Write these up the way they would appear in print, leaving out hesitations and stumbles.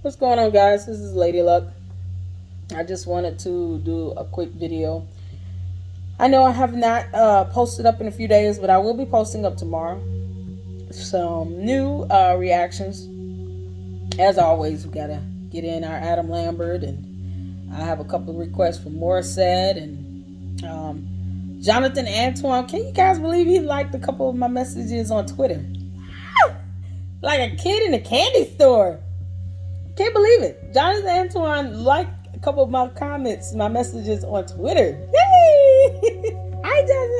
What's going on, guys? This is Lady Luck. I just wanted to do a quick video. I know I have not posted up in a few days, but I will be posting up tomorrow. Some new reactions. As always, we gotta get in our Adam Lambert, and I have a couple of requests from Morissette and Jonathan Antoine. Can you guys believe he liked a couple of my messages on Twitter? Like a kid in a candy store. Can't believe it. Jonathan Antoine liked a couple of my comments, my messages on Twitter. Yay! Hi, Jonathan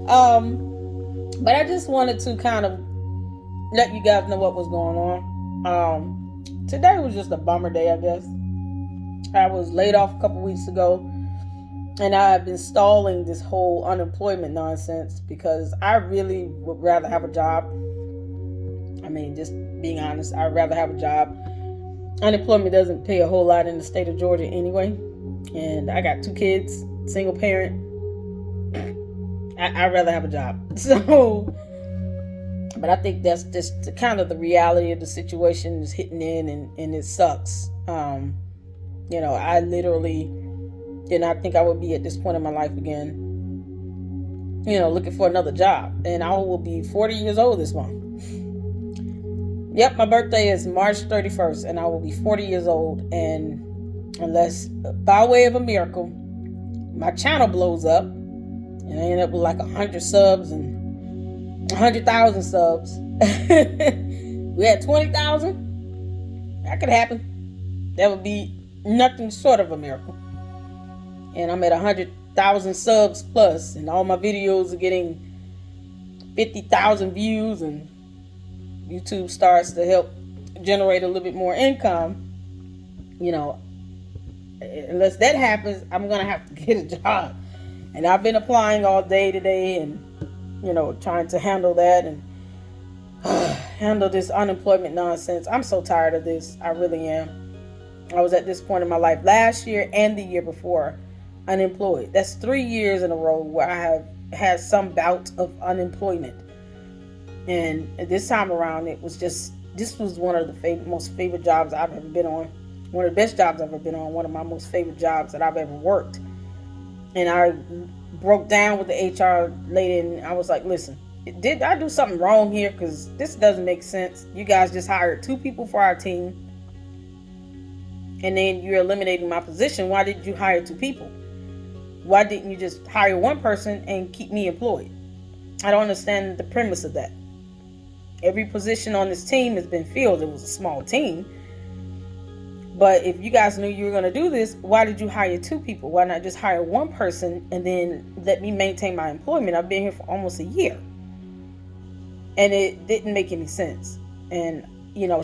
Antoine. But I just wanted to kind of let you guys know what was going on. Today was just a bummer day, I guess. I was laid off a couple weeks ago, and I've been stalling this whole unemployment nonsense because I really would rather have a job. I mean, just being honest, I'd rather have a job. Unemployment doesn't pay a whole lot in the state of Georgia anyway. And I got 2 kids, single parent. I'd rather have a job. So, but I think that's just kind of the reality of the situation is hitting in, and it sucks. I literally did not think I would be at this point in my life again, looking for another job. And I will be 40 years old this month. Yep, my birthday is March 31st, and I will be 40 years old. And unless, by way of a miracle, my channel blows up, and I end up with like 100 subs and 100,000 subs. We had 20,000. That could happen. That would be nothing short of a miracle. And I'm at 100,000 subs plus, and all my videos are getting 50,000 views, and YouTube starts to help generate a little bit more income. Unless that happens, I'm gonna have to get a job. And I've been applying all day today, and trying to handle that and handle this unemployment nonsense. I'm so tired of this. I really am. I was at this point in my life last year and the year before unemployed. That's 3 years in a row where I have had some bout of unemployment. And this time around, this was one of the most favorite jobs I've ever been on. One of the best jobs I've ever been on. One of my most favorite jobs that I've ever worked. And I broke down with the HR lady, and I was like, listen, did I do something wrong here? Because this doesn't make sense. You guys just hired 2 people for our team, and then you're eliminating my position. Why did you hire 2 people? Why didn't you just hire 1 person and keep me employed? I don't understand the premise of that. Every position on this team has been filled. It was a small team. But if you guys knew you were going to do this, why did you hire 2 people? Why not just hire 1 person and then let me maintain my employment? I've been here for almost a year. And it didn't make any sense. And,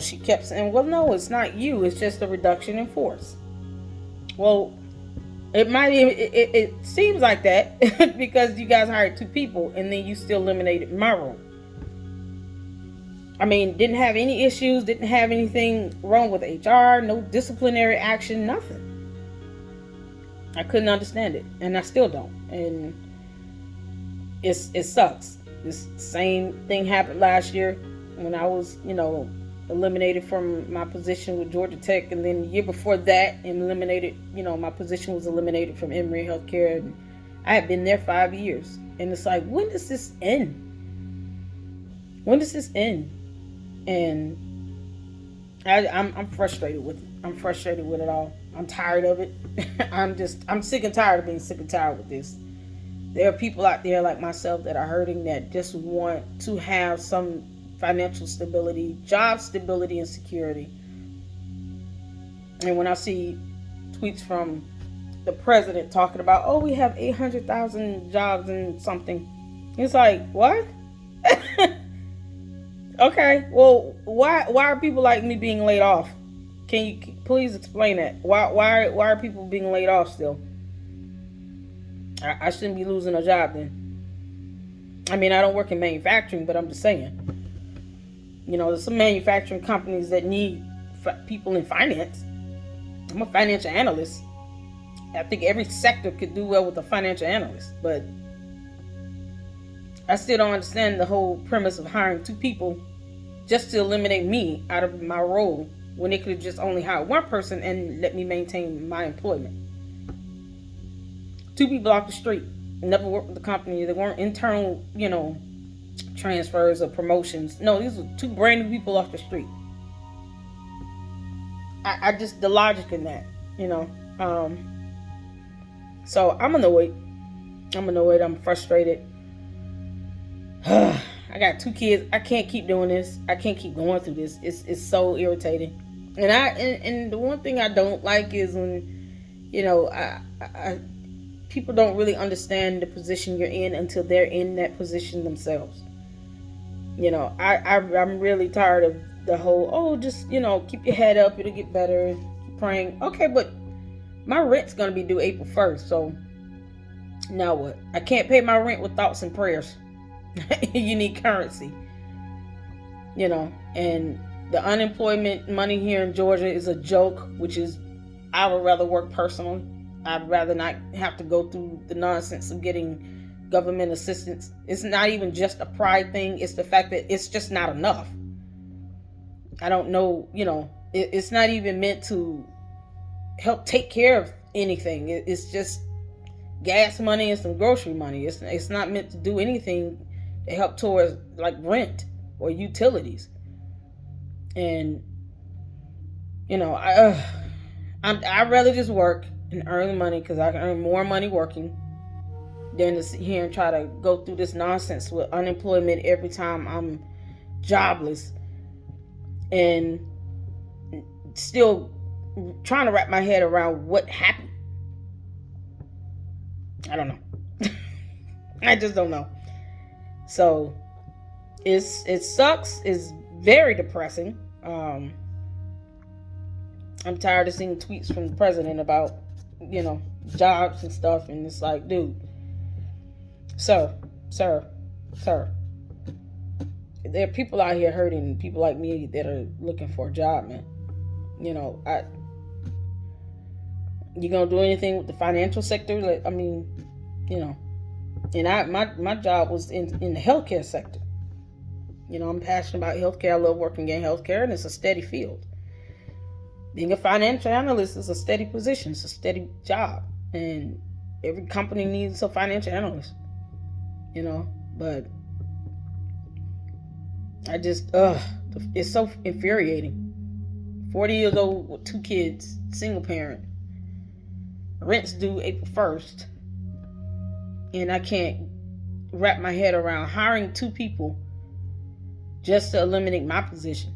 she kept saying, well, no, it's not you. It's just a reduction in force. Well, it seems like that because you guys hired 2 people and then you still eliminated my role. I mean, didn't have any issues, didn't have anything wrong with HR, no disciplinary action, nothing. I couldn't understand it, and I still don't. And it sucks. This same thing happened last year when I was, eliminated from my position with Georgia Tech, and then the year before that, my position was eliminated from Emory Healthcare, and I had been there 5 years. And it's like, when does this end? When does this end? And I'm frustrated with it. I'm frustrated with it all. I'm tired of it. I'm sick and tired of being sick and tired with this. There are people out there like myself that are hurting, that just want to have some financial stability, job stability, and security. And when I see tweets from the president talking about, oh, we have 800,000 jobs and something, it's like, what? Okay, well, why are people like me being laid off? Can you please explain that? Why are people being laid off still? I shouldn't be losing a job then. I mean, I don't work in manufacturing, but I'm just saying. There's some manufacturing companies that need people in finance. I'm a financial analyst. I think every sector could do well with a financial analyst, but I still don't understand the whole premise of hiring 2 people just to eliminate me out of my role when they could have just only hired one person and let me maintain my employment. 2 people off the street, never worked with the company. They weren't internal, transfers or promotions. No, these were 2 brand new people off the street. I just, the logic in that, so I'm annoyed. I'm frustrated. I got 2 kids. I can't keep doing this. I can't keep going through this. It's so irritating. And the one thing I don't like is when, people don't really understand the position you're in until they're in that position themselves. I'm really tired of the whole, just, keep your head up, it'll get better, keep praying. Okay, but my rent's going to be due April 1st, so now what? I can't pay my rent with thoughts and prayers. You need currency. And the unemployment money here in Georgia is a joke, which is, I would rather work personally. I'd rather not have to go through the nonsense of getting government assistance. It's not even just a pride thing. It's the fact that it's just not enough. I don't know, it's not even meant to help take care of anything. It's just gas money and some grocery money. It's not meant to do anything to help towards like rent or utilities. And I'd rather just work and earn money, because I can earn more money working than to sit here and try to go through this nonsense with unemployment every time I'm jobless and still trying to wrap my head around what happened. I don't know. I just don't know. So it sucks. It's very depressing. I'm tired of seeing tweets from the president about, jobs and stuff. And it's like, dude, sir, there are people out here hurting, people like me that are looking for a job, man. You gonna do anything with the financial sector? And my job was in the healthcare sector. I'm passionate about healthcare. I love working in healthcare, and it's a steady field. Being a financial analyst is a steady position. It's a steady job, and every company needs a financial analyst. But I just, it's so infuriating. 40 years old with 2 kids, single parent. Rent's due April 1st. And I can't wrap my head around hiring 2 people just to eliminate my position.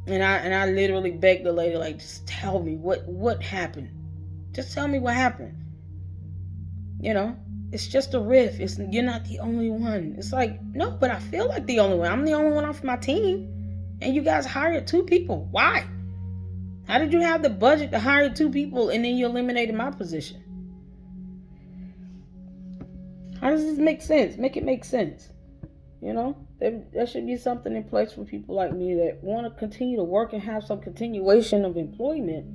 And I literally begged the lady, like, just tell me what happened. Just tell me what happened. It's just a riff. You're not the only one. It's like, no, but I feel like the only one. I'm the only one off my team. And you guys hired 2 people. Why? How did you have the budget to hire 2 people and then you eliminated my position? How does this make sense? Make it make sense. There should be something in place for people like me that want to continue to work and have some continuation of employment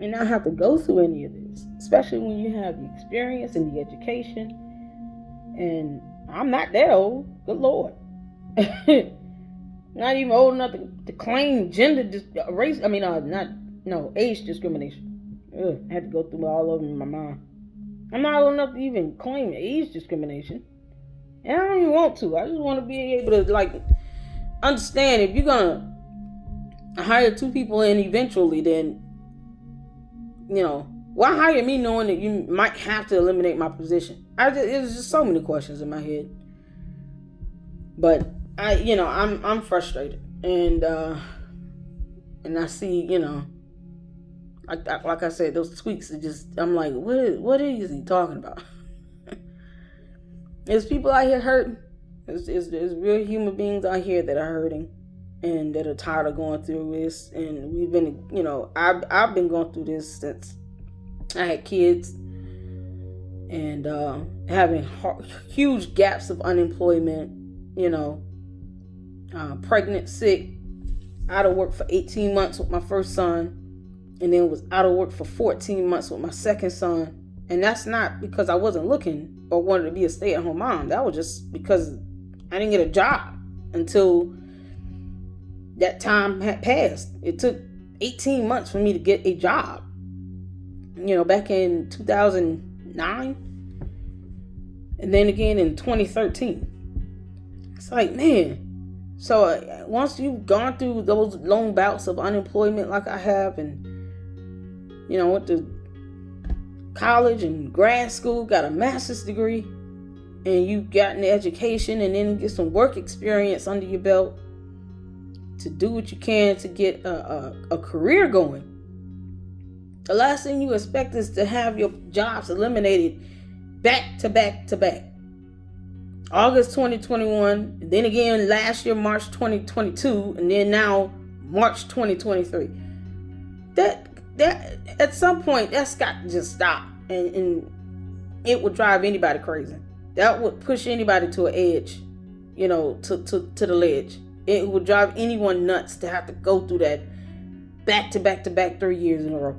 and not have to go through any of this, especially when you have the experience and the education. And I'm not that old. Good Lord. Not even old enough to claim age discrimination. I had to go through all of them in my mind. I'm not old enough to even claim age discrimination. And I don't even want to. I just want to be able to, understand if you're going to hire 2 people in eventually, then, why hire me knowing that you might have to eliminate my position? There's just so many questions in my head. But I'm frustrated. And I see, like I said, those tweets are just, I'm like, what is he talking about? There's people out here hurting. There's real human beings out here that are hurting and that are tired of going through this. And we've been, I've been going through this since I had kids, and having huge gaps of unemployment, pregnant, sick, out of work for 18 months with my first son, and then was out of work for 14 months with my second son. And that's not because I wasn't looking or wanted to be a stay-at-home mom. That was just because I didn't get a job until that time had passed. It took 18 months for me to get a job. Back in 2009. And then again in 2013. It's like, man. So once you've gone through those long bouts of unemployment like I have, and, went to college and grad school, got a master's degree, and you got an education and then get some work experience under your belt to do what you can to get a career going. The last thing you expect is to have your jobs eliminated back to back to back. August 2021, and then again last year, March 2022, and then now March 2023. That at some point, that's got to just stop. And it would drive anybody crazy. That would push anybody to an edge, to the ledge. It would drive anyone nuts to have to go through that back to back to back 3 years in a row.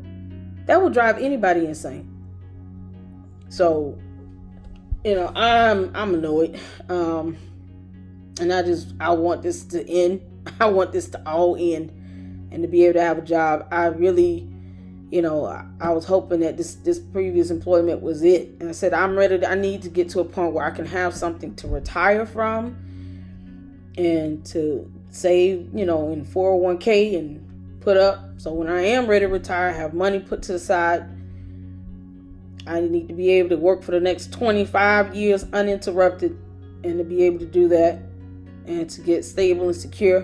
That would drive anybody insane. So, I'm annoyed. And I want this to end. I want this to all end and to be able to have a job. I really, I was hoping that this previous employment was it. And I said, I'm ready. I need to get to a point where I can have something to retire from and to save, in 401k and put up. So when I am ready to retire, I have money put to the side. I need to be able to work for the next 25 years uninterrupted, and to be able to do that and to get stable and secure,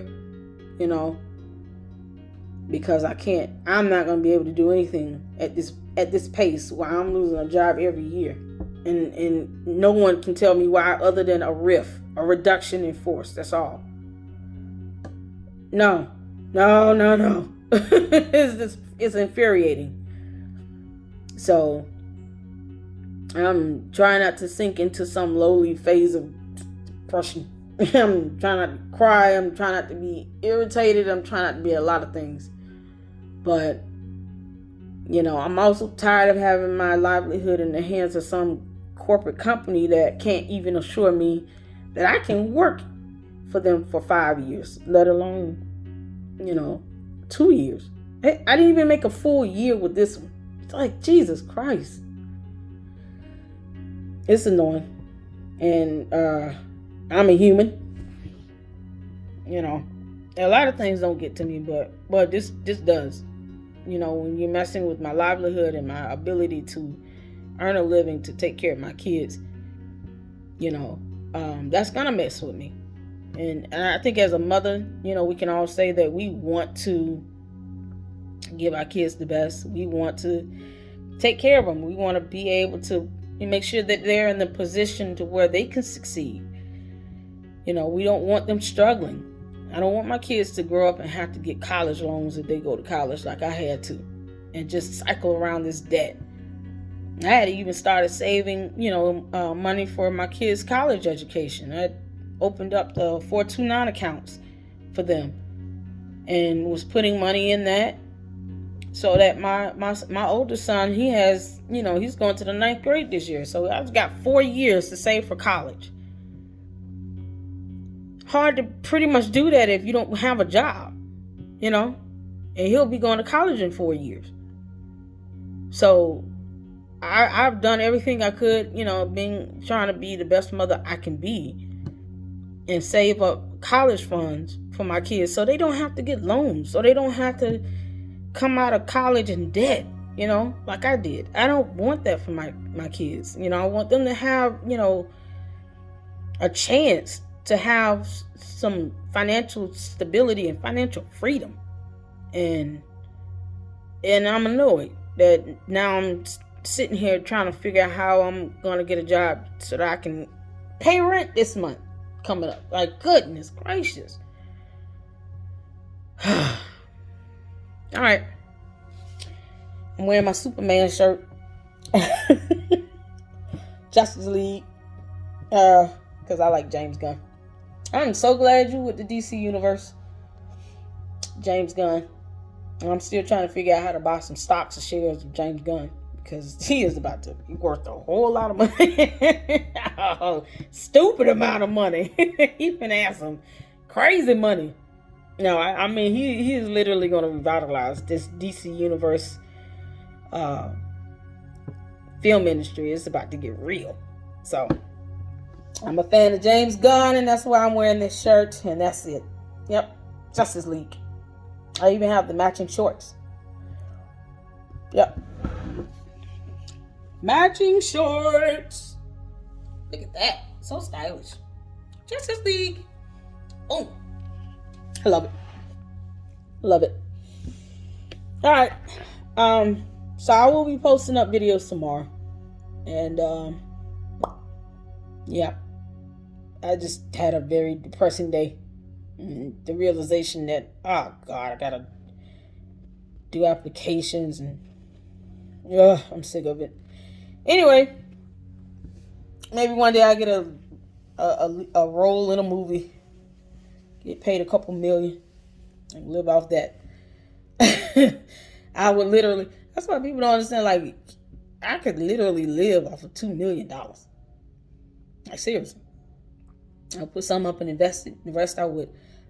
because I'm not going to be able to do anything at this pace while I'm losing a job every year. And no one can tell me why other than a reduction in force. That's all. No. It's infuriating. So I'm trying not to sink into some lowly phase of depression. I'm trying not to cry. I'm trying not to be irritated. I'm trying not to be a lot of things. But, I'm also tired of having my livelihood in the hands of some corporate company that can't even assure me that I can work for them for 5 years, let alone, 2 years. I didn't even make a full year with this one. It's like, Jesus Christ. It's annoying. And I'm a human. A lot of things don't get to me, but this does. When you're messing with my livelihood and my ability to earn a living to take care of my kids, that's gonna mess with me. And I think as a mother, we can all say that we want to give our kids the best. We want to take care of them. We want to be able to make sure that they're in the position to where they can succeed. We don't want them struggling. I don't want my kids to grow up and have to get college loans if they go to college like I had to, and just cycle around this debt. I had even started saving, money for my kids' college education. I opened up the 429 accounts for them and was putting money in that so that my oldest son, he has, he's going to the 9th grade this year. So I've got 4 years to save for college. Hard to pretty much do that if you don't have a job, and he'll be going to college in 4 years. So I've done everything I could, trying to be the best mother I can be and save up college funds for my kids so they don't have to get loans, so they don't have to come out of college in debt, like I did. I don't want that for my kids. I want them to have, a chance to have some financial stability and financial freedom. And I'm annoyed that now I'm sitting here trying to figure out how I'm going to get a job so that I can pay rent this month coming up. Like, goodness gracious. All right. I'm wearing my Superman shirt. Justice League. Because I like James Gunn. I'm so glad you with the DC universe, James Gunn. And I'm still trying to figure out how to buy some stocks or shares of James Gunn, because he is about to be worth a whole lot of money. Oh, stupid amount of money. He's been have some crazy money. No, I mean he is literally going to revitalize this DC Universe uh, film industry. It's about to get real. So I'm a fan of James Gunn, and that's why I'm wearing this shirt, and that's it. Yep, Justice League. I even have the matching shorts. Yep, matching shorts. Look at that, so stylish. Justice League. Oh, I love it. Love it. All right. So I will be posting up videos tomorrow, and yeah, I just had a very depressing day. The realization that, oh God, I gotta do applications, and I'm sick of it. Anyway, maybe one day I get a role in a movie, get paid a couple million, and live off that. I would literally. That's why people don't understand. Like, I could literally live off of $2 million. Like, seriously. I'll put some up and invest it. The rest I would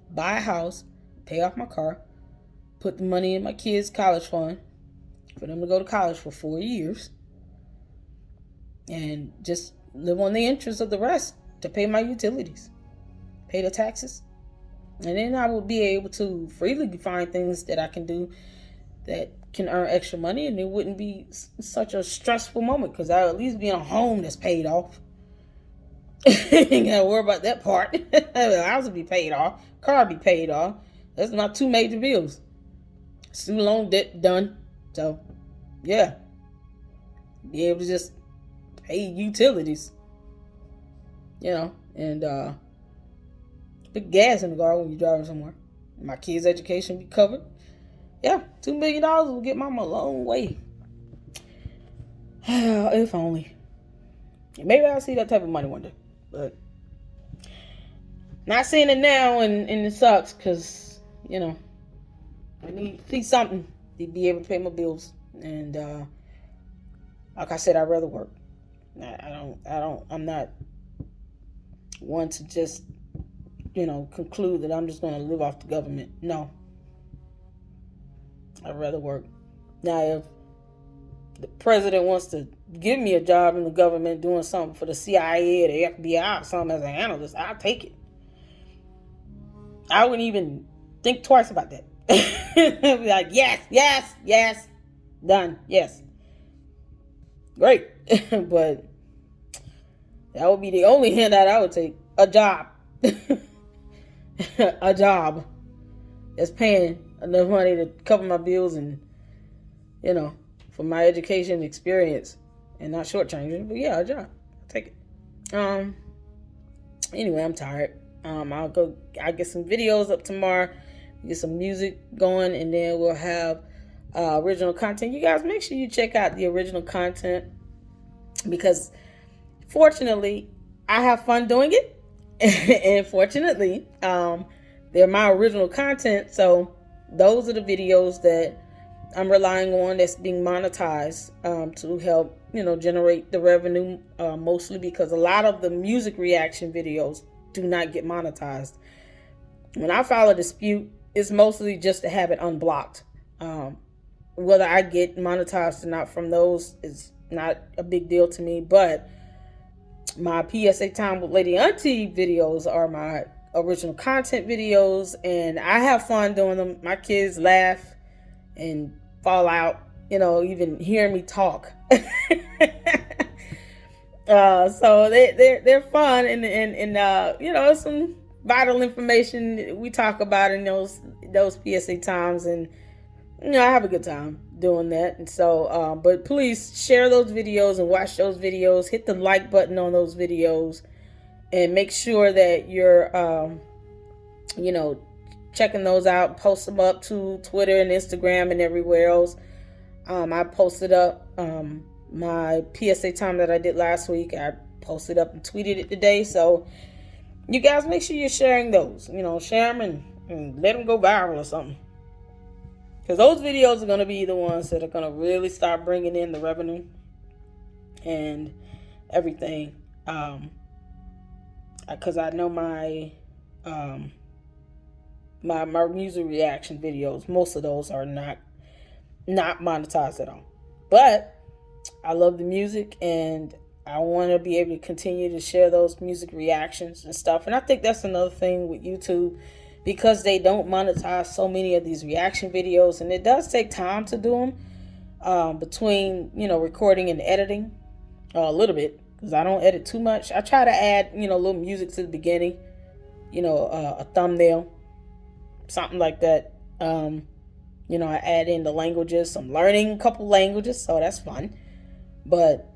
buy a house, pay off my car, put the money in my kids' college fund for them to go to college for 4 years, and just live on the interest of the rest to pay my utilities, pay the taxes. And then I will be able to freely find things that I can do that can earn extra money, and it wouldn't be such a stressful moment because I'll at least be in a home that's paid off. Ain't gotta worry about that part. The house will be paid off, car will be paid off. That's not two major bills. Student loan debt done. So, yeah, be able to just pay utilities, and put gas in the car when you're driving somewhere. My kids' education be covered. Yeah, $2 million will get mama a long way. If only. Maybe I'll see that type of money one day. But not seeing it now, and it sucks because, I need to see something to be able to pay my bills. And like I said, I'd rather work. I'm not one to just, conclude that I'm just going to live off the government. No. I'd rather work. Now, if the president wants to give me a job in the government doing something for the CIA or the FBI or something as an analyst, I'll take it. I wouldn't even think twice about that. I'd be like, yes, done, yes. Great. But that would be the only handout I would take. A job. A job that's paying enough money to cover my bills and, for my education experience, and not shortchanging. But yeah, a job. I'll take it. Anyway, I'm tired. I'll get some videos up tomorrow, get some music going, and then we'll have original content. You guys, make sure you check out the original content, because fortunately I have fun doing it. And fortunately, they're my original content. So those are the videos that I'm relying on that's being monetized to help, generate the revenue, mostly because a lot of the music reaction videos do not get monetized. When I file a dispute, it's mostly just to have it unblocked. Whether I get monetized or not from those is not a big deal to me, but my PSA Time with Lady Auntie videos are my original content videos, and I have fun doing them. My kids laugh and fall out, even hearing me talk. So they're fun, and some vital information we talk about in those PSA Times, and I have a good time doing that. And so, but please share those videos and watch those videos. Hit the like button on those videos, and make sure that you're, checking those out. Post them up to Twitter and Instagram and everywhere else. I posted up my PSA Time that I did last week. I posted up and tweeted it today. So you guys, make sure you're sharing those. Share them and let them go viral or something. Because those videos are going to be the ones that are going to really start bringing in the revenue and everything. Because I know my my music reaction videos, most of those are not monetized at all. But I love the music, and I want to be able to continue to share those music reactions and stuff. And I think that's another thing with YouTube, because they don't monetize so many of these reaction videos, and it does take time to do them, between recording and editing, a little bit, because I don't edit too much. I try to add a little music to the beginning, a thumbnail, something like that. I add in the languages. I'm learning a couple languages, so that's fun. But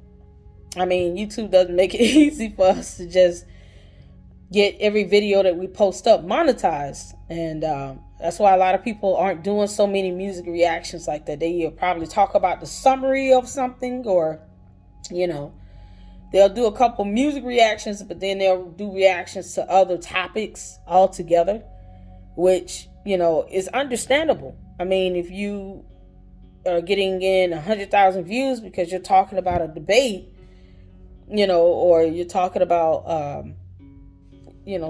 I mean, YouTube doesn't make it easy for us to just get every video that we post up monetized. And that's why a lot of people aren't doing so many music reactions like that. They probably talk about the summary of something, or they'll do a couple music reactions, but then they'll do reactions to other topics altogether, which is understandable. I mean, if you are getting in 100,000 views because you're talking about a debate, or you're talking about,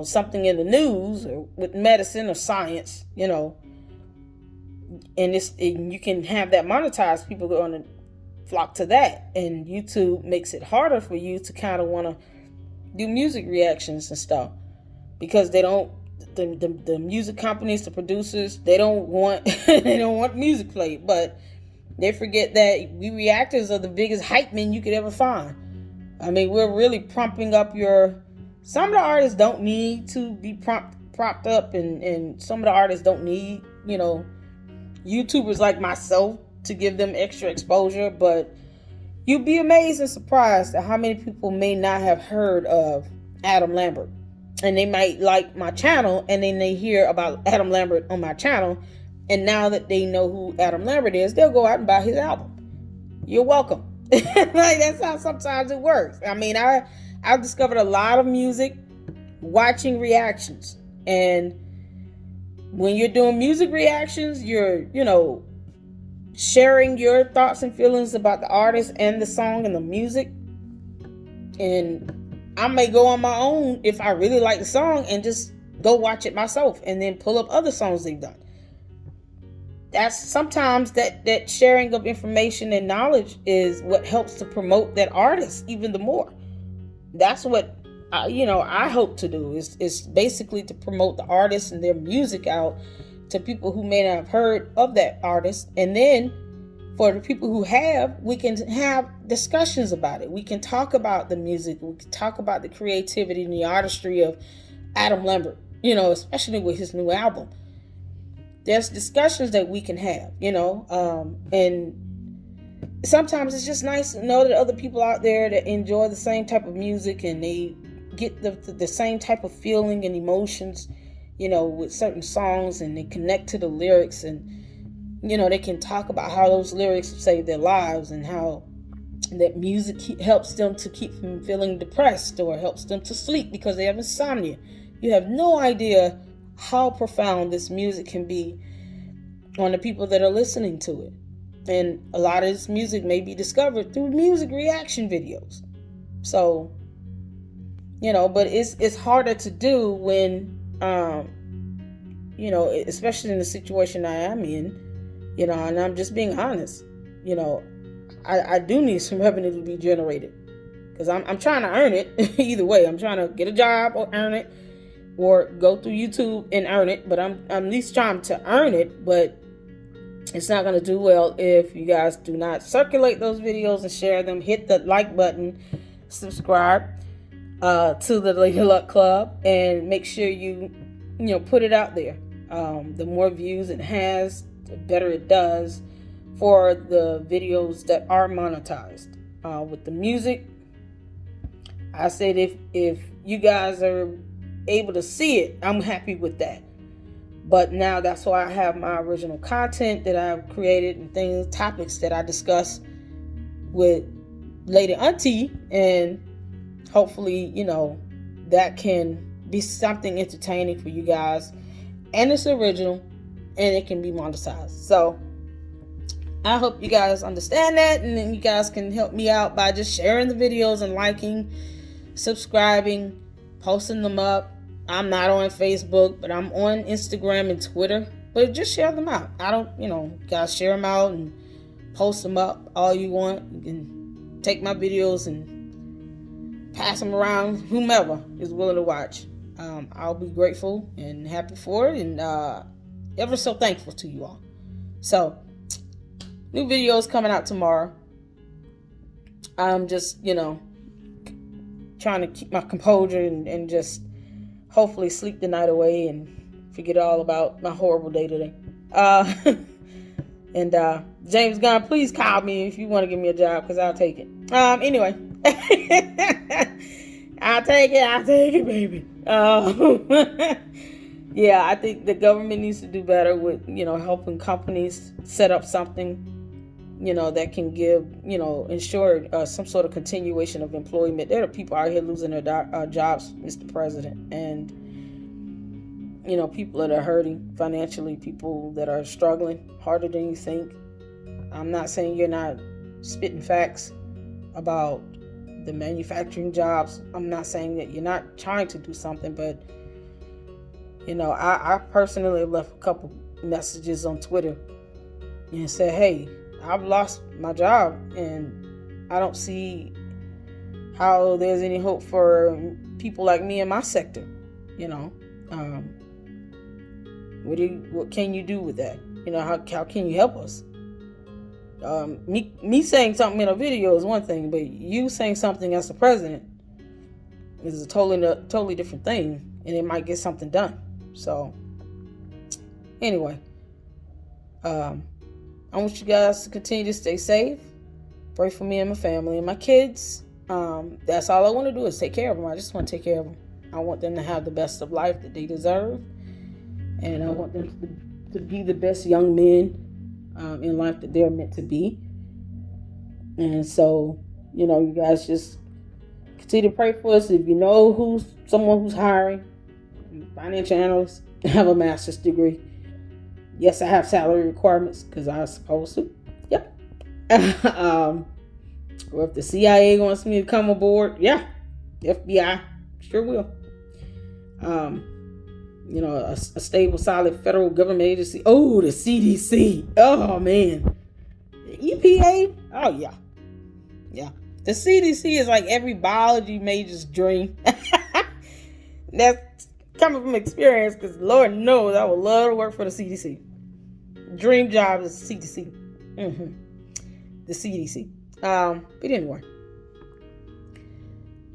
something in the news, or with medicine or science, and you can have that monetized, people are going to flock to that. And YouTube makes it harder for you to kind of want to do music reactions and stuff, because they don't, the music companies, the producers, they don't want music played, but they forget that we reactors are the biggest hype men you could ever find. I mean, we're really pumping up some of the artists don't need to be propped up, and some of the artists don't need, YouTubers like myself to give them extra exposure. But you'd be amazed and surprised at how many people may not have heard of Adam Lambert. And they might like my channel, and then they hear about Adam Lambert on my channel, and now that they know who Adam Lambert is, they'll go out and buy his album. You're welcome. Like, that's how sometimes it works. I mean, I've discovered a lot of music watching reactions. And when you're doing music reactions, you're, sharing your thoughts and feelings about the artist and the song and the music. And I may go on my own if I really like the song and just go watch it myself, and then pull up other songs they've done. That's sometimes that sharing of information and knowledge is what helps to promote that artist even the more. That's what I hope to do is basically to promote the artist and their music out to people who may not have heard of that artist. And then for the people who have, we can have discussions about it. We can talk about the music. We can talk about the creativity and the artistry of Adam Lambert, especially with his new album. There's discussions that we can have, and sometimes it's just nice to know that other people out there that enjoy the same type of music, and they get the same type of feeling and emotions, with certain songs, and they connect to the lyrics, and, they can talk about how those lyrics have saved their lives, and how that music helps them to keep from feeling depressed, or helps them to sleep because they have insomnia. You have no idea how profound this music can be on the people that are listening to it. And a lot of this music may be discovered through music reaction videos. So, but it's harder to do when, especially in the situation I am in, and I'm just being honest, I do need some revenue to be generated, because I'm trying to earn it either way. I'm trying to get a job or earn it, or go through YouTube and earn it, but I'm at least trying to earn it. But it's not going to do well if you guys do not circulate those videos and share them. Hit the like button, subscribe to the Lady Luck Club, and make sure you put it out there. The more views it has, the better it does for the videos that are monetized. With the music, I said if you guys are able to see it, I'm happy with that. But now that's why I have my original content that I've created, and topics that I discuss with Lady Auntie, and hopefully, that can be something entertaining for you guys, and it's original, and it can be monetized. So I hope you guys understand that, and then you guys can help me out by just sharing the videos and liking, subscribing, posting them up, I'm not on Facebook, but I'm on Instagram and Twitter. But just share them out. I don't, guys, share them out and post them up all you want. You can take my videos and pass them around, whomever is willing to watch. I'll be grateful and happy for it, and ever so thankful to you all. So, new videos coming out tomorrow. I'm just, trying to keep my composure and just hopefully sleep the night away and forget all about my horrible day today. And James Gunn, please call me if you want to give me a job, because I'll take it. Anyway. I'll take it, baby. Yeah, I think the government needs to do better with, helping companies set up something, that can give, ensure some sort of continuation of employment. There are people out here losing their jobs, Mr. President, and, people that are hurting financially, people that are struggling harder than you think. I'm not saying you're not spitting facts about the manufacturing jobs. I'm not saying that you're not trying to do something, but, I personally have left a couple messages on Twitter and said, hey, I've lost my job and I don't see how there's any hope for people like me in my sector. What can you do with that? How can you help us? Me saying something in a video is one thing, but you saying something as the president is a totally different thing, and it might get something done. So anyway, I want you guys to continue to stay safe. Pray for me and my family and my kids. That's all I want to do is take care of them. I just want to take care of them. I want them to have the best of life that they deserve. And I want them to be the best young men in life that they're meant to be. And so, you guys just continue to pray for us. If you know someone who's hiring, financial analyst, have a master's degree. Yes, I have salary requirements because I'm supposed to. Yep. Or if the CIA wants me to come aboard, yeah. FBI, sure will. A stable, solid federal government agency. Oh, the CDC. Oh, man. The EPA. Oh, yeah. Yeah. The CDC is like every biology major's dream. That's coming from experience, because Lord knows I would love to work for the CDC. Dream job is CDC. The CDC. But anyway.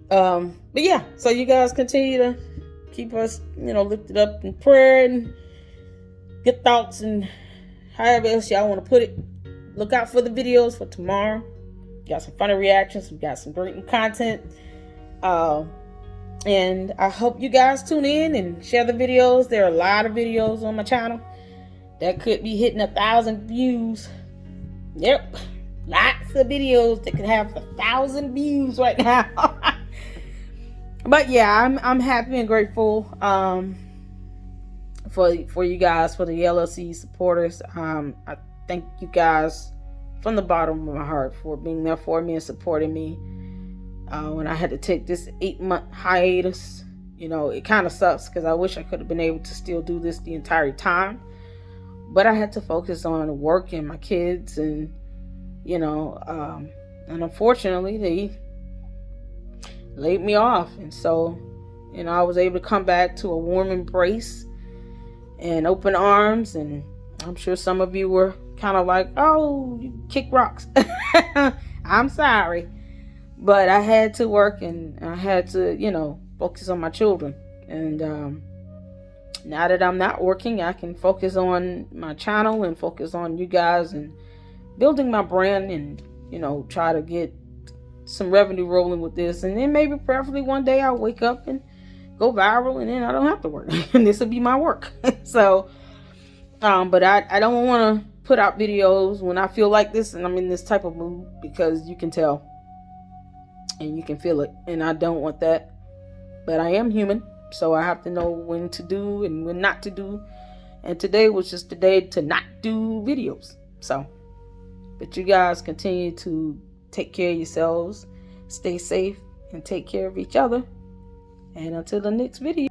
But yeah, so you guys continue to keep us, lifted up in prayer and good thoughts and however else y'all want to put it. Look out for the videos for tomorrow. Got some funny reactions. We got some great content. And I hope you guys tune in and share the videos. There are a lot of videos on my channel that could be hitting 1,000 views. Yep. Lots of videos that could have 1,000 views right now. But yeah, I'm happy and grateful for you guys, for the LLC supporters. I thank you guys from the bottom of my heart for being there for me and supporting me. When I had to take this 8-month hiatus, it kind of sucks because I wish I could have been able to still do this the entire time. But I had to focus on work and my kids, and and unfortunately they laid me off. And so, I was able to come back to a warm embrace and open arms. And I'm sure some of you were kind of like, oh, you kick rocks. I'm sorry. But I had to work and I had to, focus on my children. And now that I'm not working, I can focus on my channel and focus on you guys and building my brand and, try to get some revenue rolling with this. And then maybe preferably one day I'll wake up and go viral and then I don't have to work. And this will be my work. So, but I don't want to put out videos when I feel like this and I'm in this type of mood, because you can tell and you can feel it. And I don't want that. But I am human. So I have to know when to do and when not to do. And today was just the day to not do videos. So, but you guys continue to take care of yourselves, stay safe, and take care of each other. And until the next video.